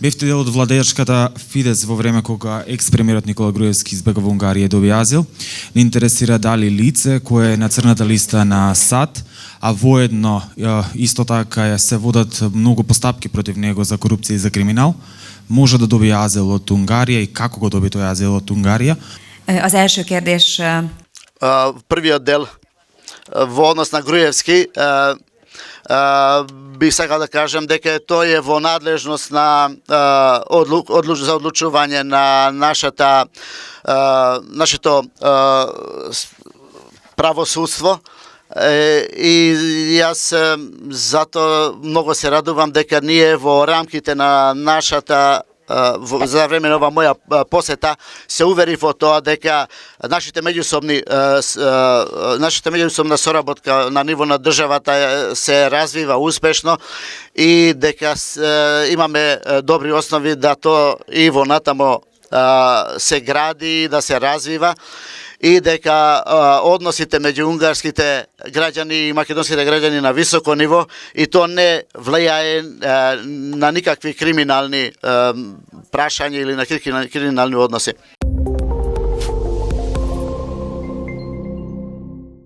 Бевте дел од владеачката Фидес во време кога екс-премиерот Никола Груевски избега во Унгарија и добија азил. Не интересира дали лице кое е на црната листа на САД, а воедно исто така се водат многу постапки против него за корупција и за криминал, може да добие азил од Унгарија и како го доби тој азил од Унгарија? Az első kérdés... Првиот дел во однос на Груевски, би сакал да кажам дека тој е во надлежност на за одлучување на нашето правосудство. И јас затоа многу се радувам дека ние во рамките на нашата за време на ова моја посета се уверив во тоа дека нашата меѓусобна соработка на ниво на државата се развива успешно и дека имаме добри основи да тоа и во натамо се гради, да се развива и дека односите меѓу унгарските граѓани и македонските граѓани на високо ниво и тоа не влијае на никакви криминални прашања или на криминални односи.